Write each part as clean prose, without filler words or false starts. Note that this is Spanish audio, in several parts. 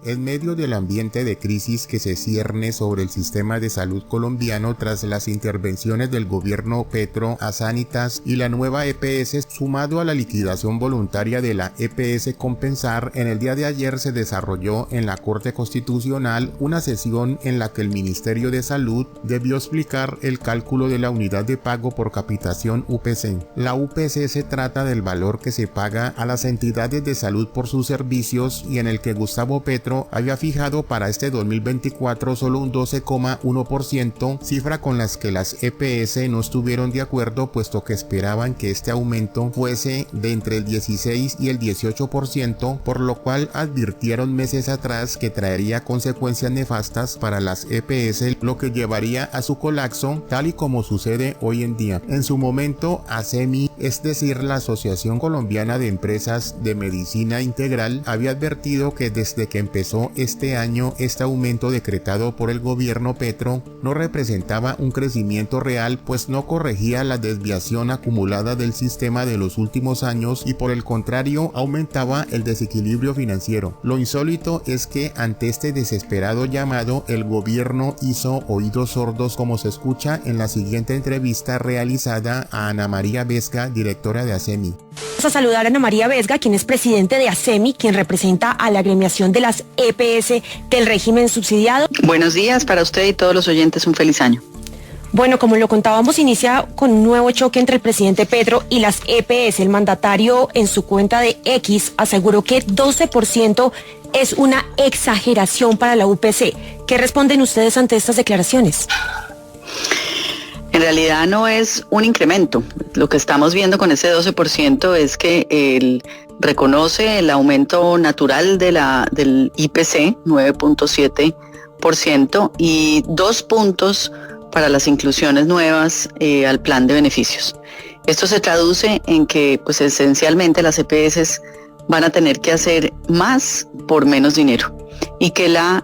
En medio del ambiente de crisis que se cierne sobre el sistema de salud colombiano tras las intervenciones del gobierno Petro a Sanitas y la nueva EPS, sumado a la liquidación voluntaria de la EPS Compensar, en el día de ayer se desarrolló en la Corte Constitucional una sesión en la que el Ministerio de Salud debió explicar el cálculo de la unidad de pago por capitación UPC. La UPC se trata del valor que se paga a las entidades de salud por sus servicios y en el que Gustavo Petro había fijado para este 2024 solo un 12,1%, cifra con las que las EPS no estuvieron de acuerdo, puesto que esperaban que este aumento fuese de entre el 16 y el 18%, por lo cual advirtieron meses atrás que traería consecuencias nefastas para las EPS, lo que llevaría a su colapso, tal y como sucede hoy en día. En su momento, ASEMI, es decir, la Asociación Colombiana de Empresas de Medicina Integral, había advertido que desde que empezó este año, este aumento decretado por el gobierno Petro no representaba un crecimiento real, pues no corregía la desviación acumulada del sistema de los últimos años y por el contrario aumentaba el desequilibrio financiero. Lo insólito es que ante este desesperado llamado, el gobierno hizo oídos sordos, como se escucha en la siguiente entrevista realizada a Ana María Vesga, directora de ASEMI. Vamos a saludar a Ana María Vesga, quien es presidente de ASEMI, quien representa a la agremiación de las EPS del régimen subsidiado. Buenos días para usted y todos los oyentes, un feliz año. Bueno, como lo contábamos, inicia con un nuevo choque entre el presidente Petro y las EPS. El mandatario en su cuenta de X aseguró que 12% es una exageración para la UPC. ¿Qué responden ustedes ante estas declaraciones? En realidad no es un incremento. Lo que estamos viendo con ese 12% es que él reconoce el aumento natural del IPC, 9.7%, y 2 puntos para las inclusiones nuevas al plan de beneficios. Esto se traduce en que, pues, esencialmente las EPS van a tener que hacer más por menos dinero y que la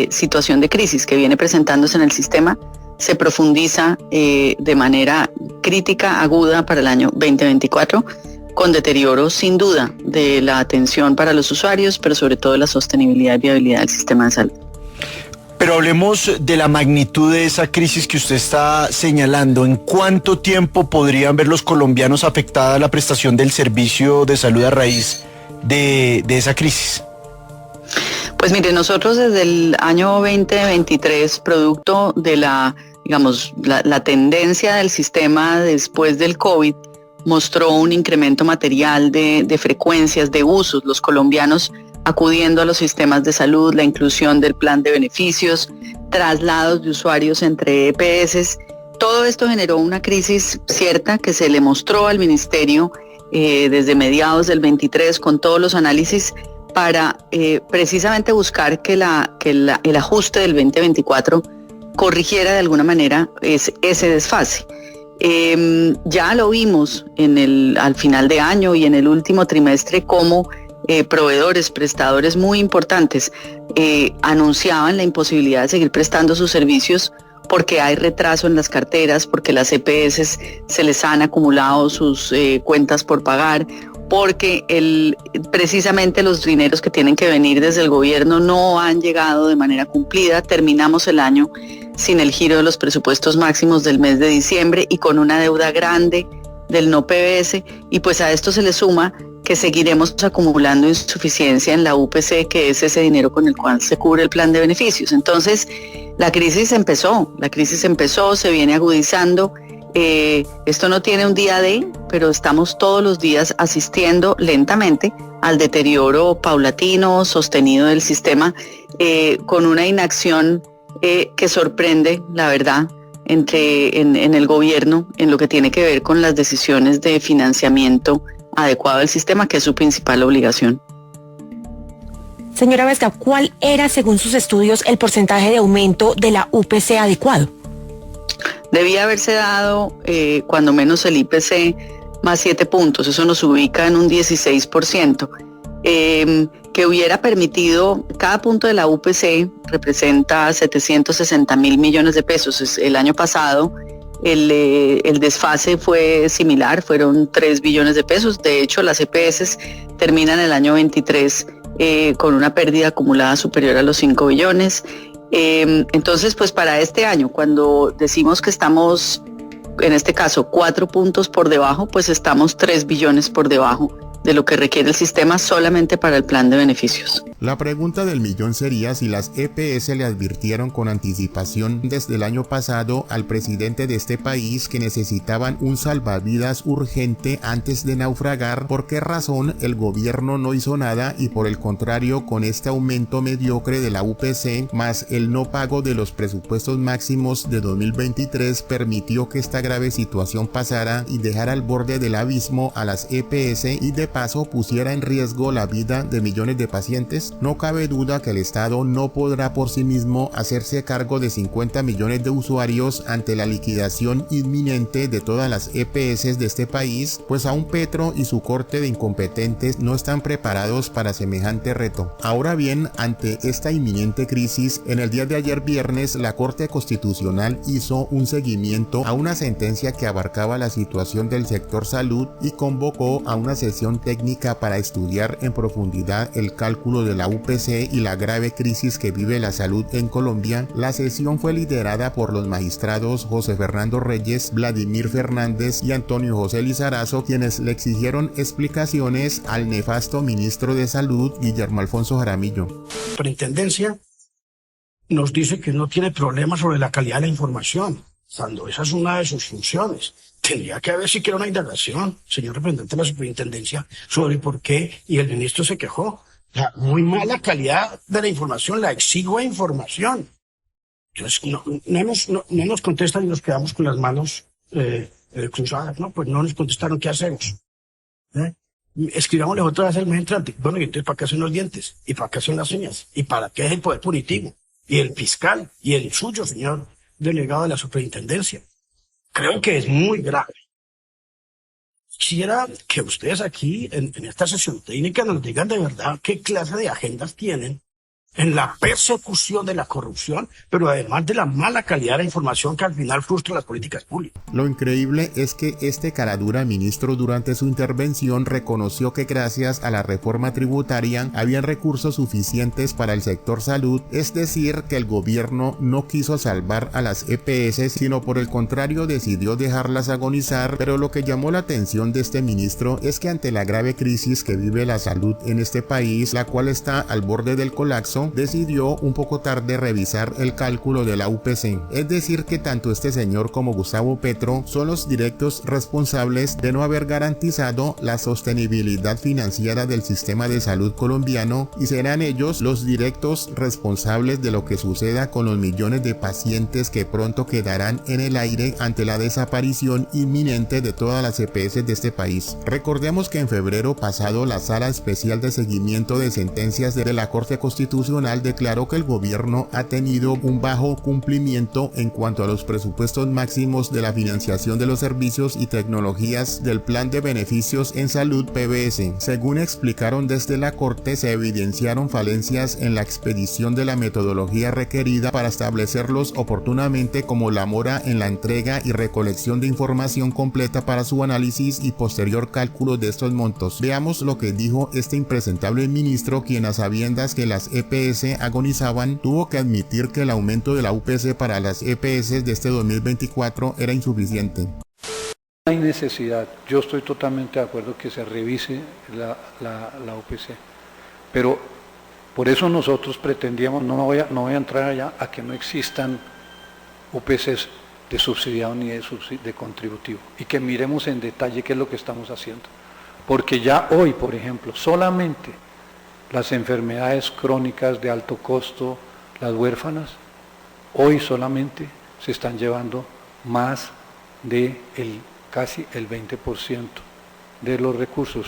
situación de crisis que viene presentándose en el sistema se profundiza de manera crítica, aguda para el año 2024, con deterioro sin duda de la atención para los usuarios, pero sobre todo de la sostenibilidad y viabilidad del sistema de salud. Pero hablemos de la magnitud de esa crisis que usted está señalando. ¿En cuánto tiempo podrían ver los colombianos afectada la prestación del servicio de salud a raíz de esa crisis? Pues mire, nosotros desde el año 2023, producto de la tendencia del sistema después del COVID, mostró un incremento material de frecuencias, de usos, los colombianos acudiendo a los sistemas de salud, la inclusión del plan de beneficios, traslados de usuarios entre EPS. Todo esto generó una crisis cierta que se le mostró al ministerio desde mediados del 23 con todos los análisis para precisamente buscar que el ajuste del 2024 corrigiera de alguna manera ese desfase. Ya lo vimos al final de año y en el último trimestre como prestadores muy importantes anunciaban la imposibilidad de seguir prestando sus servicios porque hay retraso en las carteras, porque las EPS se les han acumulado sus cuentas por pagar, porque precisamente los dineros que tienen que venir desde el gobierno no han llegado de manera cumplida. Terminamos el año sin el giro de los presupuestos máximos del mes de diciembre y con una deuda grande del no PBS, y pues a esto se le suma que seguiremos acumulando insuficiencia en la UPC, que es ese dinero con el cual se cubre el plan de beneficios. Entonces, la crisis empezó, se viene agudizando. Esto no tiene un día pero estamos todos los días asistiendo lentamente al deterioro paulatino, sostenido del sistema, con una inacción que sorprende, la verdad, en el gobierno, en lo que tiene que ver con las decisiones de financiamiento adecuado del sistema, que es su principal obligación. Señora Vesga, ¿cuál era, según sus estudios, el porcentaje de aumento de la UPC adecuado? Debía haberse dado cuando menos el IPC más 7 puntos, eso nos ubica en un 16%, que hubiera permitido, cada punto de la UPC representa 760.000 millones de pesos. El año pasado el desfase fue similar, fueron 3 billones de pesos. De hecho, las EPS terminan el año 23 con una pérdida acumulada superior a los 5 billones. Entonces, pues para este año, cuando decimos que estamos, en este caso, 4 puntos por debajo, pues estamos 3 billones por debajo de lo que requiere el sistema solamente para el plan de beneficios. La pregunta del millón sería si las EPS le advirtieron con anticipación desde el año pasado al presidente de este país que necesitaban un salvavidas urgente antes de naufragar, por qué razón el gobierno no hizo nada y por el contrario con este aumento mediocre de la UPC más el no pago de los presupuestos máximos de 2023 permitió que esta grave situación pasara y dejara al borde del abismo a las EPS y de paso pusiera en riesgo la vida de millones de pacientes. No cabe duda que el Estado no podrá por sí mismo hacerse cargo de 50 millones de usuarios ante la liquidación inminente de todas las EPS de este país, pues aún Petro y su corte de incompetentes no están preparados para semejante reto. Ahora bien, ante esta inminente crisis, en el día de ayer viernes la Corte Constitucional hizo un seguimiento a una sentencia que abarcaba la situación del sector salud y convocó a una sesión técnica para estudiar en profundidad el cálculo de la UPC y la grave crisis que vive la salud en Colombia. La sesión fue liderada por los magistrados José Fernando Reyes, Vladimir Fernández y Antonio José Lizarazo, quienes le exigieron explicaciones al nefasto ministro de Salud, Guillermo Alfonso Jaramillo. La superintendencia nos dice que no tiene problema sobre la calidad de la información, cuando esa es una de sus funciones. Tendría que haber siquiera una indagación, señor representante de la superintendencia, sobre por qué, y el ministro se quejó. La muy mala calidad de la información, la exigua información. Entonces, no nos contestan y nos quedamos con las manos cruzadas, ¿no? Pues no nos contestaron, ¿qué hacemos? Escribámosle otra vez al mes entrante. Bueno, y entonces, ¿para qué son los dientes? ¿Y para qué son las uñas? ¿Y para qué es el poder punitivo? Y el fiscal, y el suyo, señor delegado de la superintendencia. Creo que es muy grave. Quisiera que ustedes aquí, en esta sesión técnica, nos digan de verdad qué clase de agendas tienen en la persecución de la corrupción, pero además de la mala calidad de la información que al final frustra las políticas públicas. Lo increíble es que este caradura ministro durante su intervención reconoció que gracias a la reforma tributaria habían recursos suficientes para el sector salud, es decir, que el gobierno no quiso salvar a las EPS, sino por el contrario decidió dejarlas agonizar. Pero lo que llamó la atención de este ministro es que ante la grave crisis que vive la salud en este país, la cual está al borde del colapso, decidió un poco tarde revisar el cálculo de la UPC. Es decir que tanto este señor como Gustavo Petro son los directos responsables de no haber garantizado la sostenibilidad financiera del sistema de salud colombiano y serán ellos los directos responsables de lo que suceda con los millones de pacientes que pronto quedarán en el aire ante la desaparición inminente de todas las EPS de este país. Recordemos que en febrero pasado la Sala Especial de Seguimiento de Sentencias de la Corte Constitucional declaró que el gobierno ha tenido un bajo cumplimiento en cuanto a los presupuestos máximos de la financiación de los servicios y tecnologías del Plan de Beneficios en Salud PBS. Según explicaron desde la Corte, se evidenciaron falencias en la expedición de la metodología requerida para establecerlos oportunamente, como la mora en la entrega y recolección de información completa para su análisis y posterior cálculo de estos montos. Veamos lo que dijo este impresentable ministro, quien a sabiendas que las EPS agonizaban, tuvo que admitir que el aumento de la UPC para las EPS de este 2024 era insuficiente. Hay necesidad, yo estoy totalmente de acuerdo que se revise la UPC, pero por eso nosotros pretendíamos, no voy a entrar allá a que no existan UPCs de subsidiado ni de contributivo, y que miremos en detalle qué es lo que estamos haciendo, porque ya hoy, por ejemplo, solamente las enfermedades crónicas de alto costo, las huérfanas, hoy solamente se están llevando más de casi el 20% de los recursos.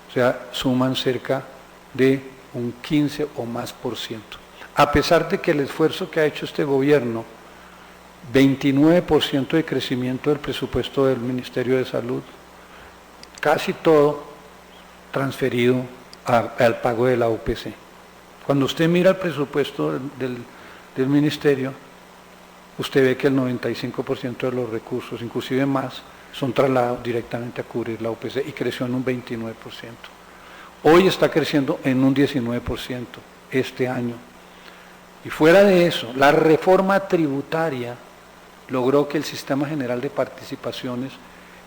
O sea, suman cerca de un 15 o más por ciento. A pesar de que el esfuerzo que ha hecho este gobierno, 29% de crecimiento del presupuesto del Ministerio de Salud, casi todo transferido al pago de la UPC. Cuando usted mira el presupuesto del ministerio, usted ve que el 95% de los recursos, inclusive más, son trasladados directamente a cubrir la UPC y creció en un 29%. Hoy está creciendo en un 19% este año. Y fuera de eso, la reforma tributaria logró que el Sistema General de Participaciones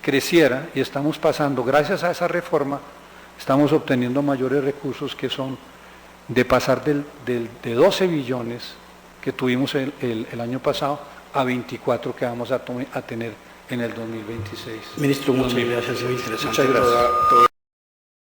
creciera y estamos pasando, gracias a esa reforma, estamos obteniendo mayores recursos que son de pasar de 12 billones que tuvimos el año pasado a 24 que vamos a tener en el 2026. Ministro, muchas gracias. Muy interesante. Muchas gracias.